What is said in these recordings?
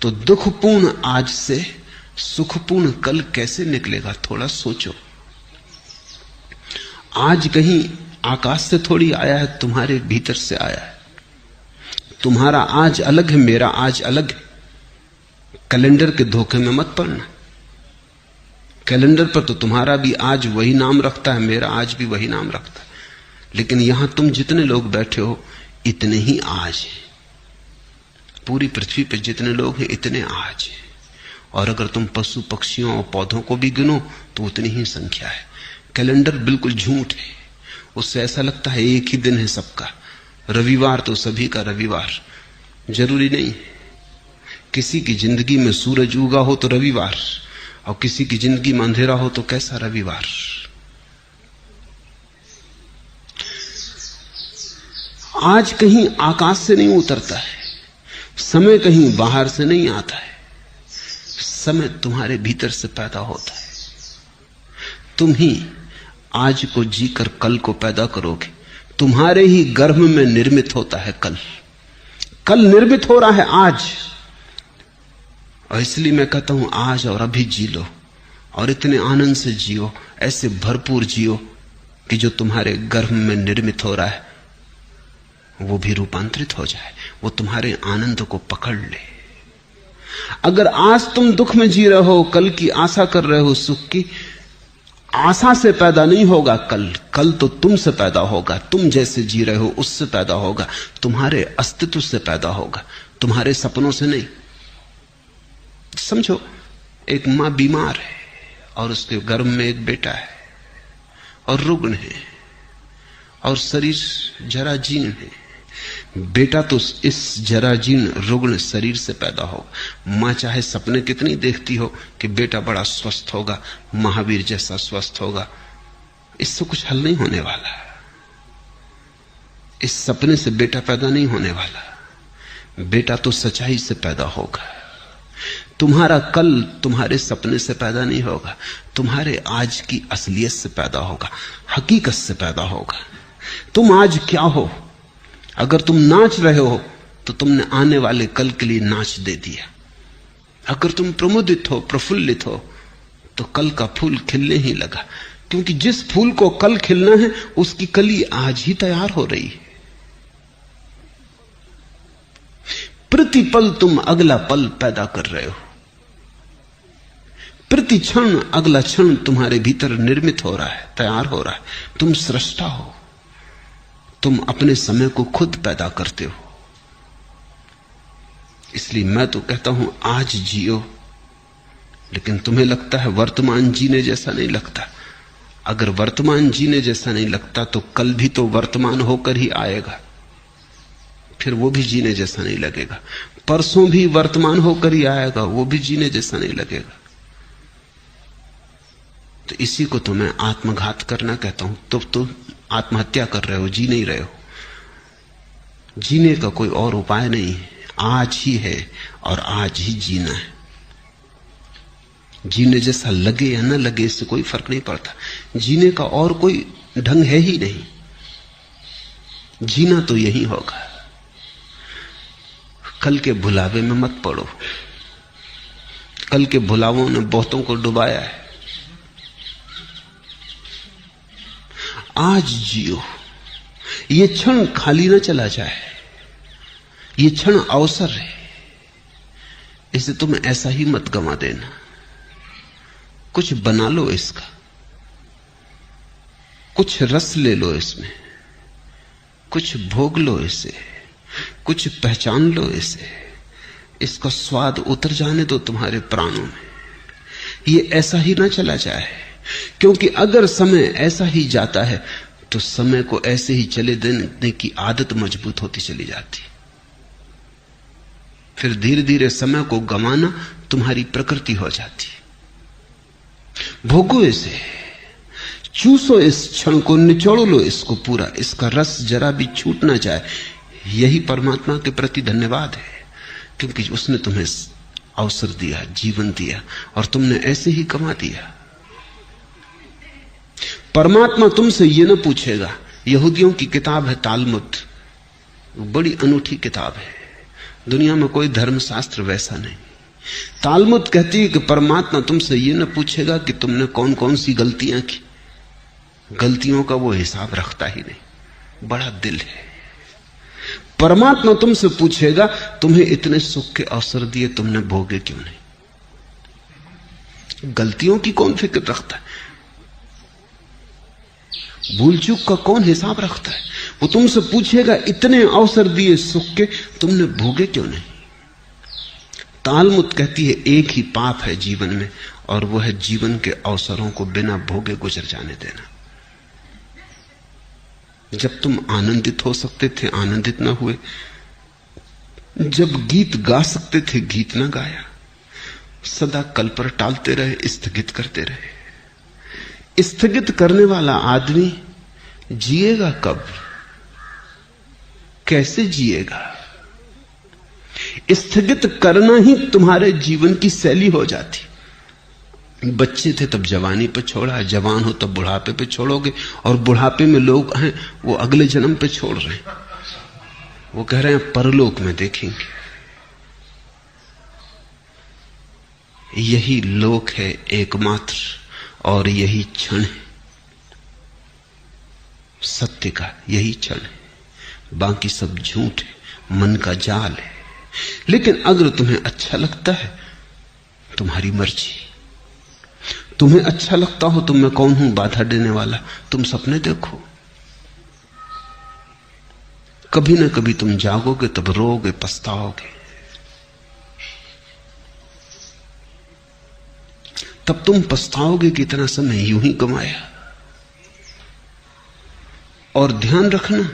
तो दुखपूर्ण आज से सुखपूर्ण कल कैसे निकलेगा, थोड़ा सोचो। आज कहीं आकाश से थोड़ी आया है, तुम्हारे भीतर से आया है। तुम्हारा आज अलग है, मेरा आज अलग है। कैलेंडर के धोखे में मत पड़ना। कैलेंडर पर तो तुम्हारा भी आज वही नाम रखता है, मेरा आज भी वही नाम रखता है, लेकिन यहां तुम जितने लोग बैठे हो इतने ही आज हैं। पूरी पृथ्वी पर जितने लोग हैं इतने आज हैं। और अगर तुम पशु पक्षियों और पौधों को भी गिनो तो उतनी ही संख्या है। कैलेंडर बिल्कुल झूठ है। उससे ऐसा लगता है एक ही दिन है सबका। रविवार तो सभी का रविवार जरूरी नहीं है। किसी की जिंदगी में सूरज उगा हो तो रविवार, और किसी की जिंदगी में अंधेरा हो तो कैसा रविवार। आज कहीं आकाश से नहीं उतरता है, समय कहीं बाहर से नहीं आता है। समय तुम्हारे भीतर से पैदा होता है। तुम ही आज को जीकर कल को पैदा करोगे। तुम्हारे ही गर्भ में निर्मित होता है कल। कल निर्मित हो रहा है आज। और इसलिए मैं कहता हूं आज और अभी जी लो, और इतने आनंद से जियो, ऐसे भरपूर जियो कि जो तुम्हारे गर्भ में निर्मित हो रहा है वो भी रूपांतरित हो जाए, वो तुम्हारे आनंद को पकड़ ले। अगर आज तुम दुख में जी रहे हो, कल की आशा कर रहे हो सुख की, आशा से पैदा नहीं होगा कल। कल तो तुमसे पैदा होगा। तुम जैसे जी रहे हो उससे पैदा होगा, तुम्हारे अस्तित्व से पैदा होगा, तुम्हारे सपनों से नहीं। समझो, एक मां बीमार है और उसके गर्भ में एक बेटा है और रुग्ण है और शरीर जराजीर्ण है। बेटा तो इस जराजीर्ण रुग्ण शरीर से पैदा होगा। मां चाहे सपने कितनी देखती हो कि बेटा बड़ा स्वस्थ होगा, महावीर जैसा स्वस्थ होगा, इससे कुछ हल नहीं होने वाला। इस सपने से बेटा पैदा नहीं होने वाला। बेटा तो सच्चाई से पैदा होगा। तुम्हारा कल तुम्हारे सपने से पैदा नहीं होगा, तुम्हारे आज की असलियत से पैदा होगा, हकीकत से पैदा होगा। तुम आज क्या हो? अगर तुम नाच रहे हो तो तुमने आने वाले कल के लिए नाच दे दिया। अगर तुम प्रमुदित हो, प्रफुल्लित हो, तो कल का फूल खिलने ही लगा, क्योंकि जिस फूल को कल खिलना है उसकी कली आज ही तैयार हो रही है। प्रतिपल तुम अगला पल पैदा कर रहे हो। प्रति क्षण अगला क्षण तुम्हारे भीतर निर्मित हो रहा है, तैयार हो रहा है। तुम सृष्टा हो। तुम अपने समय को खुद पैदा करते हो। इसलिए मैं तो कहता हूं आज जियो, लेकिन तुम्हें लगता है वर्तमान जीने जैसा नहीं लगता। अगर वर्तमान जीने जैसा नहीं लगता तो कल भी तो वर्तमान होकर ही आएगा, फिर वो भी जीने जैसा नहीं लगेगा। परसों भी वर्तमान होकर ही आएगा, वो भी जीने जैसा नहीं लगेगा। तो इसी को तो मैं आत्मघात करना कहता हूं। तो आत्महत्या कर रहे हो, जी नहीं रहे हो। जीने का कोई और उपाय नहीं है, आज ही है और आज ही जीना है। जीने जैसा लगे या न लगे इससे कोई फर्क नहीं पड़ता। जीने का और कोई ढंग है ही नहीं। जीना तो यही होगा। कल के भुलावे में मत पड़ो। कल के भुलावों ने बहुतों को डुबाया है। आज जियो। ये क्षण खाली न चला जाए। ये क्षण अवसर है, इसे तुम ऐसा ही मत गंवा देना। कुछ बना लो इसका, कुछ रस ले लो इसमें, कुछ भोग लो इसे, कुछ पहचान लो इसे। इसका स्वाद उतर जाने दो तुम्हारे प्राणों में। ये ऐसा ही ना चला जाए, क्योंकि अगर समय ऐसा ही जाता है तो समय को ऐसे ही चले देने की आदत मजबूत होती चली जाती। फिर धीरे धीरे समय को गंवाना तुम्हारी प्रकृति हो जाती। भोगो इसे, चूसो इस क्षण को, निचोड़ लो इसको पूरा। इसका रस जरा भी छूट ना जाए। यही परमात्मा के प्रति धन्यवाद है, क्योंकि उसने तुम्हें अवसर दिया, जीवन दिया, और तुमने ऐसे ही गंवा दिया। परमात्मा तुमसे यह न पूछेगा। यहूदियों की किताब है तालमुद, बड़ी अनूठी किताब है। दुनिया में कोई धर्मशास्त्र वैसा नहीं। तालमुद कहती है कि परमात्मा तुमसे ये न पूछेगा कि तुमने कौन कौन सी गलतियां की, गलतियों का वो हिसाब रखता ही नहीं, बड़ा दिल है। परमात्मा तुमसे पूछेगा तुम्हें इतने सुख के अवसर दिए, तुमने भोगे क्यों नहीं? गलतियों की कौन फिक्र रखता है? भूल चूक का कौन हिसाब रखता है? वो तुमसे पूछेगा इतने अवसर दिए सुख के, तुमने भोगे क्यों नहीं? तालमुद कहती है एक ही पाप है जीवन में, और वो है जीवन के अवसरों को बिना भोगे गुजर जाने देना। जब तुम आनंदित हो सकते थे आनंदित ना हुए, जब गीत गा सकते थे गीत ना गाया, सदा कल पर टालते रहे, स्थगित करते रहे। स्थगित करने वाला आदमी जिएगा कब, कैसे जिएगा? स्थगित करना ही तुम्हारे जीवन की शैली हो जाती। बच्चे थे तब जवानी पे छोड़ा, जवान हो तब बुढ़ापे पे छोड़ोगे, और बुढ़ापे में लोग हैं वो अगले जन्म पे छोड़ रहे हैं, वो कह रहे हैं परलोक में देखेंगे। यही लोक है एकमात्र, और यही क्षण है सत्य का, यही क्षण है, बाकी सब झूठ है, मन का जाल है। लेकिन अगर तुम्हें अच्छा लगता है, तुम्हारी मर्जी। तुम्हें अच्छा लगता हो तो मैं कौन हूं बाधा देने वाला? तुम सपने देखो, कभी ना कभी तुम जागोगे, तब रोओगे, पछताओगे, तब तुम पछताओगे कि इतना समय यूं ही गंवाया। और ध्यान रखना,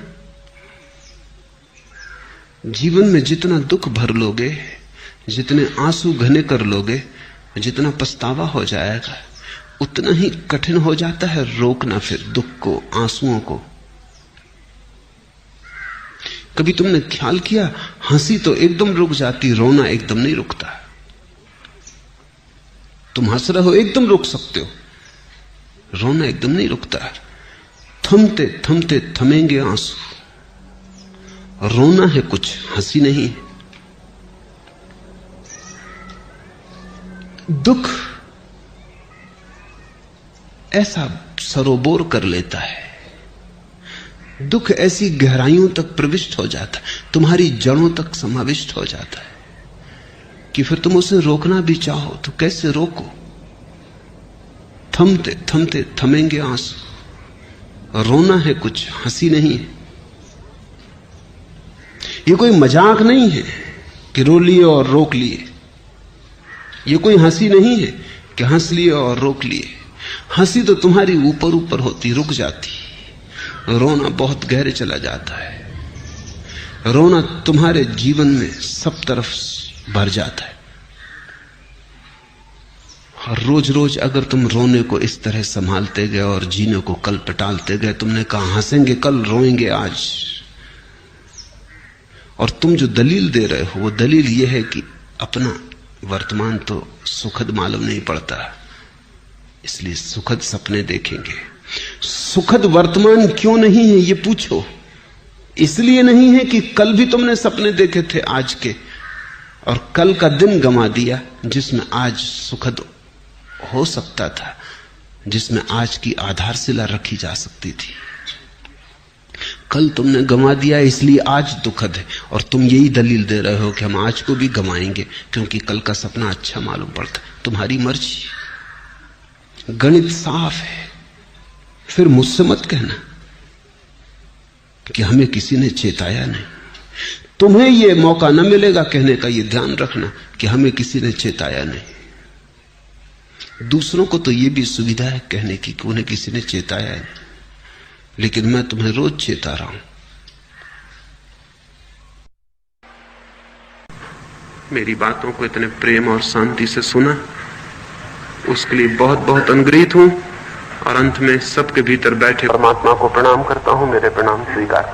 जीवन में जितना दुख भर लोगे, जितने आंसू घने कर लोगे, जितना पछतावा हो जाएगा, उतना ही कठिन हो जाता है रोकना फिर दुख को, आंसुओं को। कभी तुमने ख्याल किया, हंसी तो एकदम रुक जाती, रोना एकदम नहीं रुकता। तुम हंस रहे हो एकदम रुक सकते हो, रोना एकदम नहीं रुकता। थमते थमते थमेंगे आंसू। रोना है कुछ, हंसी नहीं। दुख ऐसा सरोबोर कर लेता है, दुख ऐसी गहराइयों तक प्रविष्ट हो जाता है, तुम्हारी जड़ों तक समाविष्ट हो जाता है कि फिर तुम उसे रोकना भी चाहो तो कैसे रोको। थमते थमते थमेंगे आंसू। रोना है कुछ, हंसी नहीं है। ये कोई मजाक नहीं है कि रो लिए और रोक लिए, ये कोई हंसी नहीं है कि हंस लिए और रोक लिए। हंसी तो तुम्हारी ऊपर ऊपर होती, रुक जाती, रोना बहुत गहरे चला जाता है। रोना तुम्हारे जीवन में सब तरफ भर जाता है। और रोज रोज अगर तुम रोने को इस तरह संभालते गए और जीने को कल पे टालते गए, तुमने कहा हंसेंगे कल, रोएंगे आज, और तुम जो दलील दे रहे हो वो दलील ये है कि अपना वर्तमान तो सुखद मालूम नहीं पड़ता, इसलिए सुखद सपने देखेंगे। सुखद वर्तमान क्यों नहीं है ये पूछो। इसलिए नहीं है कि कल भी तुमने सपने देखे थे आज के, और कल का दिन गंवा दिया जिसमें आज सुखद हो सकता था, जिसमें आज की आधारशिला रखी जा सकती थी। कल तुमने गंवा दिया इसलिए आज दुखद है, और तुम यही दलील दे रहे हो कि हम आज को भी गंवाएंगे क्योंकि कल का सपना अच्छा मालूम पड़ता। तुम्हारी मर्जी, गणित साफ है। फिर मुझसे मत कहना कि हमें किसी ने चेताया नहीं। तुम्हें यह मौका न मिलेगा कहने का, यह ध्यान रखना कि हमें किसी ने चेताया नहीं। दूसरों को तो यह भी सुविधा है कहने की कि उन्हें किसी ने चेताया नहीं, लेकिन मैं तुम्हें रोज चेता रहा हूं। मेरी बातों को इतने प्रेम और शांति से सुना, उसके लिए बहुत बहुत अनुग्रहित हूं। और अंत में सबके भीतर बैठे परमात्मा को प्रणाम करता हूं। मेरे प्रणाम स्वीकार।